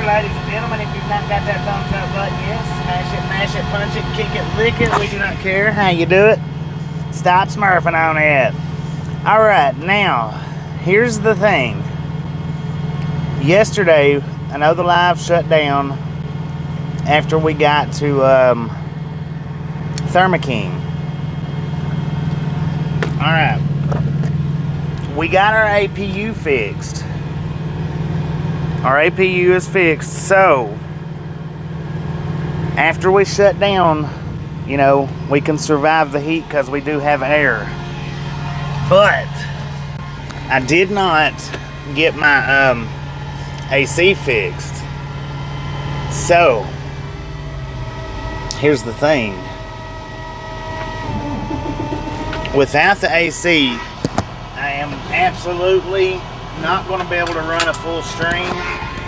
ladies and gentlemen. If you've not got that thumbs up button yet, smash it, mash it, punch it, kick it, lick it. We do not care how you do it. Stop smurfing on it. All right, now, here's the thing. Yesterday, I know the live shut down after we got to Thermo King. All right. We got our APU fixed. Our APU is fixed, so after we shut down, you know, we can survive the heat because we do have air. But I did not get my AC fixed. So here's the thing. Without the AC, I am absolutely not going to be able to run a full stream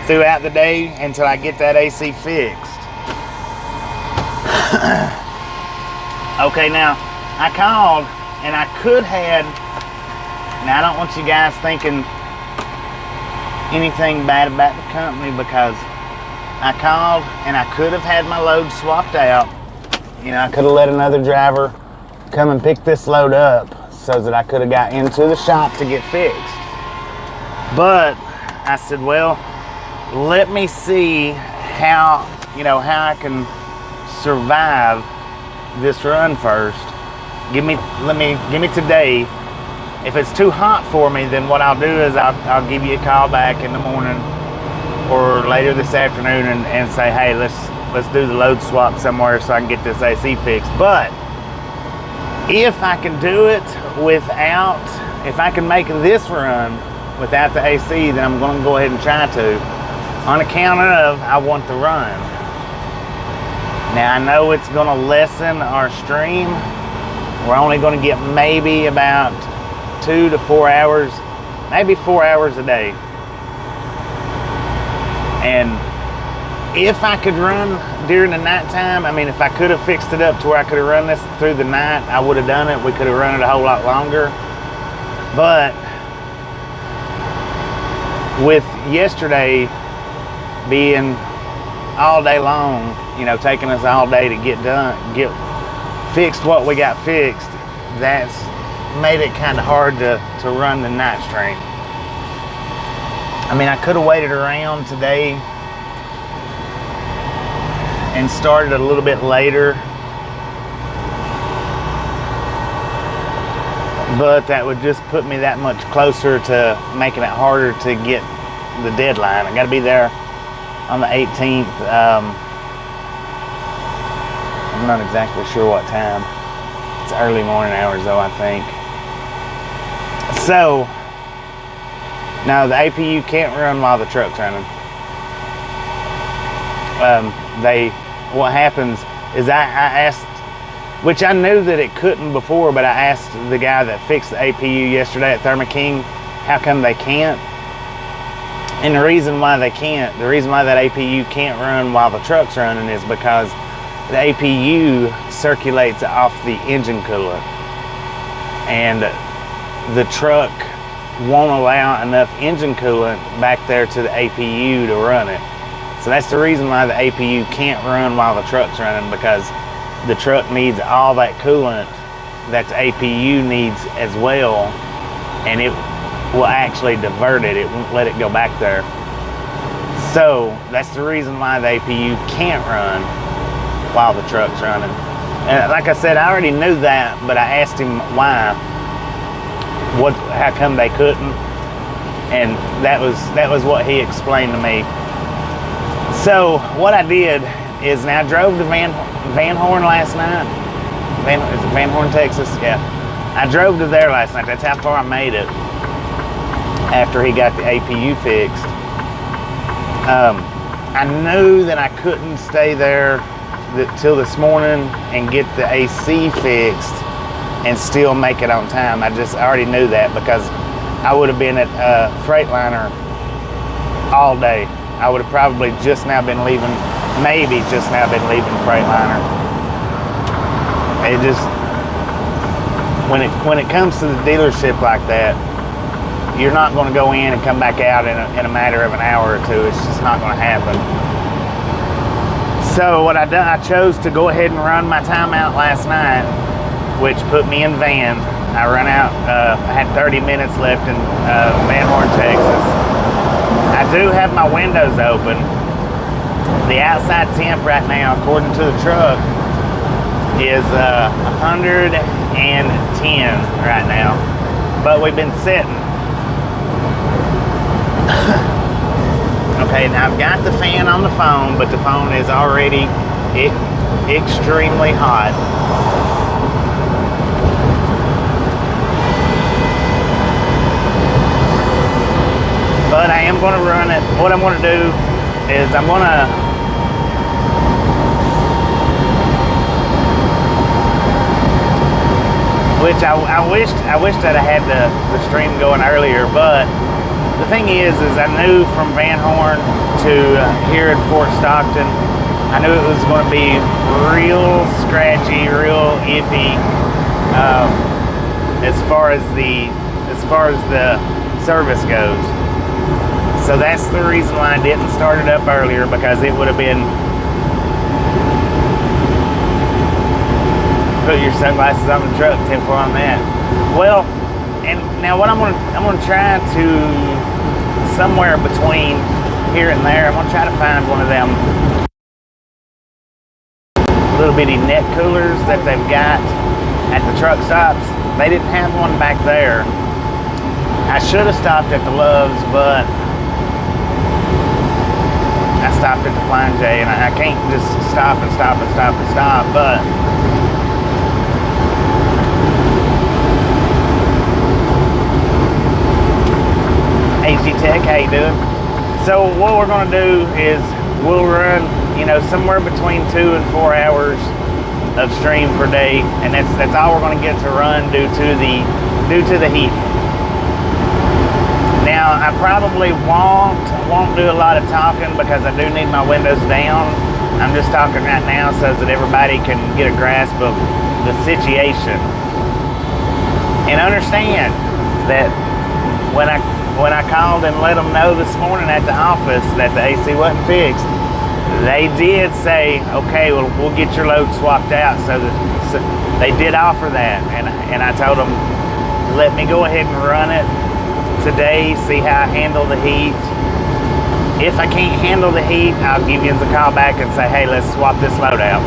throughout the day until I get that AC fixed. Okay, now I called and I could have. Now I don't want you guys thinking anything bad about the company, because I called and I could have had my load swapped out. You know, I could have let another driver come and pick this load up so that I could have got into the shop to get fixed. But I said, well, let me see how I can survive this run first. Give me today. If it's too hot for me, then what I'll do is I'll give you a call back in the morning or later this afternoon and say, hey, let's do the load swap somewhere so I can get this AC fixed. But if I can do it if I can make this run without the AC, then I'm going to go ahead and try to, on account of I want the run. Now I know it's going to lessen our stream. We're only going to get maybe about 2 to 4 hours, maybe 4 hours a day. And if I could run during the nighttime, I mean, if I could have fixed it up to where I could have run this through the night, I would have done it. We could have run it a whole lot longer. But with yesterday being all day long, you know, taking us all day to get fixed what we got fixed, that's made it kind of hard to run the night stream. I mean, I could have waited around today and started a little bit later, but that would just put me that much closer to making it harder to get the deadline. I got to be there on the 18th. I'm not exactly sure what time. It's early morning hours though, I think. So, no, the APU can't run while the truck's running. What happens is I asked, which I knew that it couldn't before, but I asked the guy that fixed the APU yesterday at Thermo King, how come they can't? And the reason why that APU can't run while the truck's running is because the APU circulates off the engine coolant, and the truck won't allow enough engine coolant back there to the APU to run it. So that's the reason why the APU can't run while the truck's running, because the truck needs all that coolant that the APU needs as well, and it will actually divert it. It won't let it go back there. So that's the reason why the APU can't run while the truck's running. And like I said, I already knew that, but I asked him why. How come they couldn't? And that was what he explained to me. So what I did is, now I drove to Van Horn last night. Is it Van Horn, Texas? Yeah. I drove to there last night. That's how far I made it after he got the APU fixed. I knew that I couldn't stay there till this morning and get the AC fixed and still make it on time. I already knew that, because I would have been at Freightliner all day. I would have probably maybe just now been leaving Freightliner. It just, when it comes to the dealership like that, you're not going to go in and come back out in a matter of an hour or two. It's just not going to happen. So what I done, I chose to go ahead and run my timeout last night, which put me in van. I run out, I had 30 minutes left in Van Horn, Texas. I do have my windows open. The outside temp right now, according to the truck, is 110 right now, but we've been sitting. Okay, now I've got the fan on the phone, but the phone is already extremely hot. But I am going to run it. What I'm going to do is I'm going to which I wished that I had the stream going earlier, but the thing is I knew from Van Horn to here in Fort Stockton, I knew it was going to be real scratchy, real iffy as far as the service goes. So that's the reason why I didn't start it up earlier, because it would have been. Put your sunglasses on the truck, 10-4 on that. Well, and now what I'm gonna try to, somewhere between here and there, I'm gonna try to find one of them little bitty net coolers that they've got at the truck stops. They didn't have one back there. I should have stopped at the Love's, but I stopped at the Flying J, and I can't just stop, but AG Tech, how you doing? So what we're going to do is we'll run, somewhere between 2 and 4 hours of stream per day, and that's all we're going to get to run due to the heat. Now I probably won't do a lot of talking because I do need my windows down. I'm just talking right now so that everybody can get a grasp of the situation and understand that when I called and let them know this morning at the office that the AC wasn't fixed, they did say, okay, well, we'll get your load swapped out. So they did offer that, and I told them, let me go ahead and run it today, see how I handle the heat. If I can't handle the heat, I'll give you a call back and say, hey, let's swap this load out.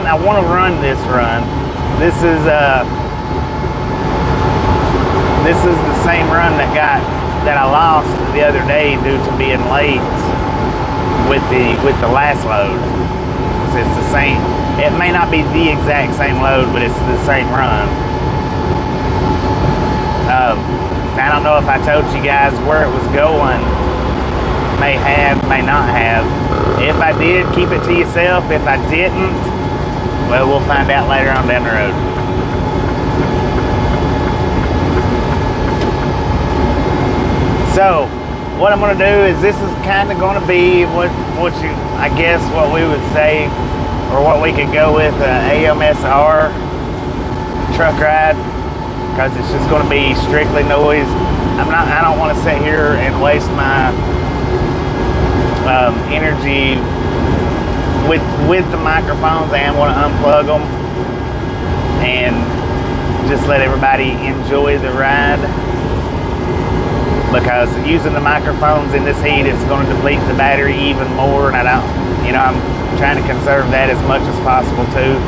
I want to run this run. This is the same run that I lost the other day due to being late with the last load. So it's the same. It may not be the exact same load, but it's the same run. I don't know if I told you guys where it was going. May have, may not have. If I did, keep it to yourself. If I didn't, well, we'll find out later on down the road. So, what I'm going to do is this is kind of going to be what we would say, or what we could go with AMSR truck ride, because it's just going to be strictly noise. I don't want to sit here and waste my energy with the microphones. I am going to unplug them and just let everybody enjoy the ride, because using the microphones in this heat is going to deplete the battery even more, and I'm trying to conserve that as much as possible too.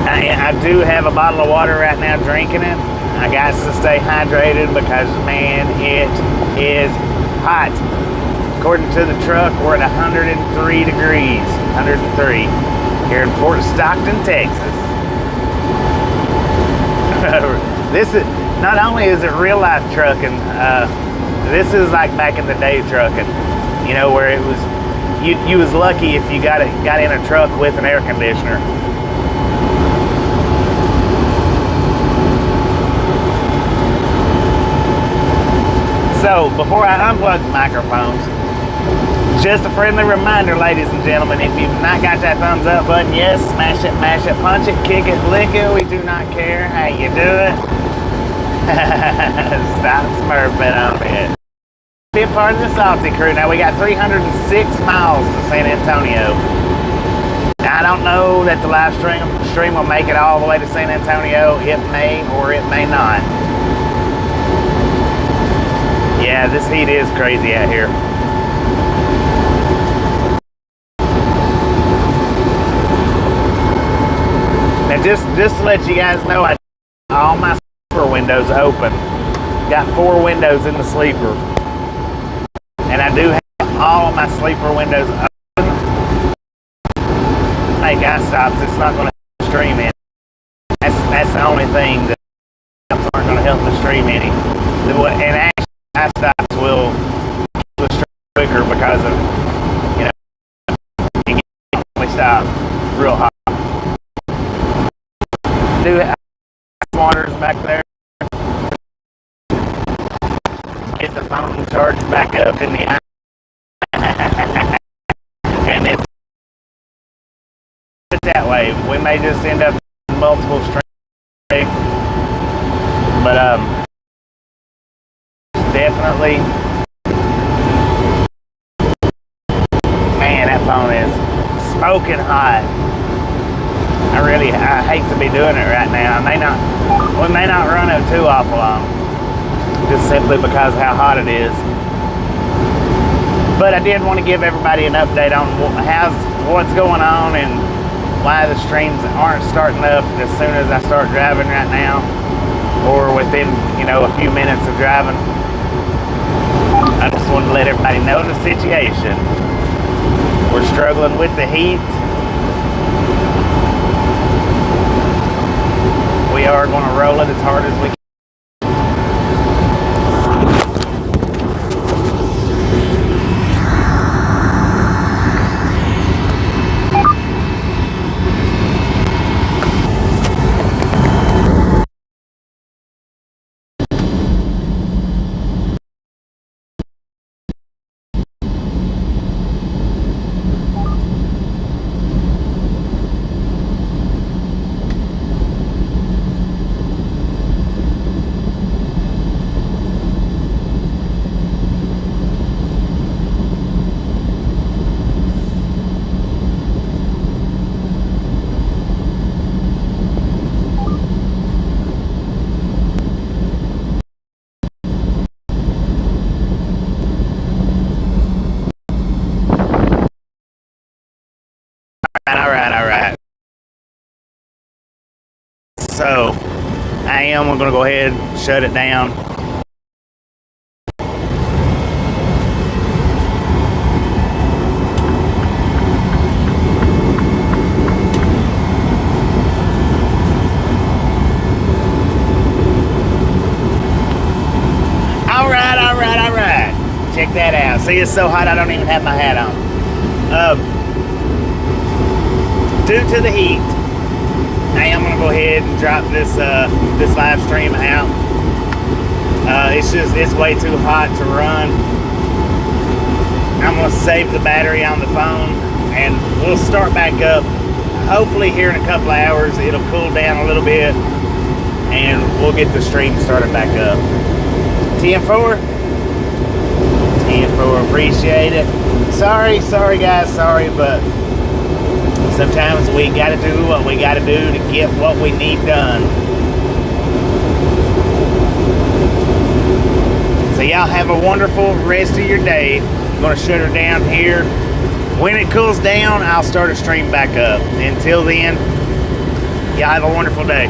I do have a bottle of water right now, drinking it. I got to stay hydrated because, man, it is hot. According to the truck, we're at 103 degrees, 103 here in Fort Stockton, Texas. This is, not only is it real life trucking, this is like back in the day trucking, where it was, you was lucky if you got in a truck with an air conditioner. So before I unplug the microphones, Just a friendly reminder, ladies and gentlemen, if you've not got that thumbs up button, yes, smash it, mash it, punch it, kick it, lick it. We do not care how you do it. Stop smurfing on it. Be a part of the Salty crew. Now we got 306 miles to San Antonio. Now I don't know that the live stream will make it all the way to San Antonio. It may or it may not. Yeah, this heat is crazy out here. Now just to let you guys know, I all my sleeper windows open. Got 4 windows in the sleeper. And I do have all my sleeper windows open. Hey, guy stops, it's not going to stream in. That's the only thing that aren't going to help the stream any. And actually, guy stops will keep the stream quicker because of, you know, we stop real hot. Do have waters back there. Get the phone charged back up in the eye. And it's that way. We may just end up in multiple streams. But definitely, man, that phone is smoking hot. I hate to be doing it right now. We may not run it too awful long, just simply because of how hot it is. But I did want to give everybody an update on what's going on and why the streams aren't starting up as soon as I start driving right now, or within, you know, a few minutes of driving. I just wanted to let everybody know the situation. We're struggling with the heat. We are going to roll it as hard as we can. All right. So, I'm going to go ahead and shut it down. All right. Check that out. See, it's so hot I don't even have my hat on. Due to the heat, I'm gonna go ahead and drop this this live stream out. It's way too hot to run. I'm gonna save the battery on the phone, and we'll start back up. Hopefully here in a couple of hours, it'll cool down a little bit, and we'll get the stream started back up. 10-4, appreciate it. Sorry guys, but sometimes we gotta do what we gotta do to get what we need done. So y'all have a wonderful rest of your day. I'm gonna shut her down here. When it cools down, I'll start a stream back up. Until then, y'all have a wonderful day.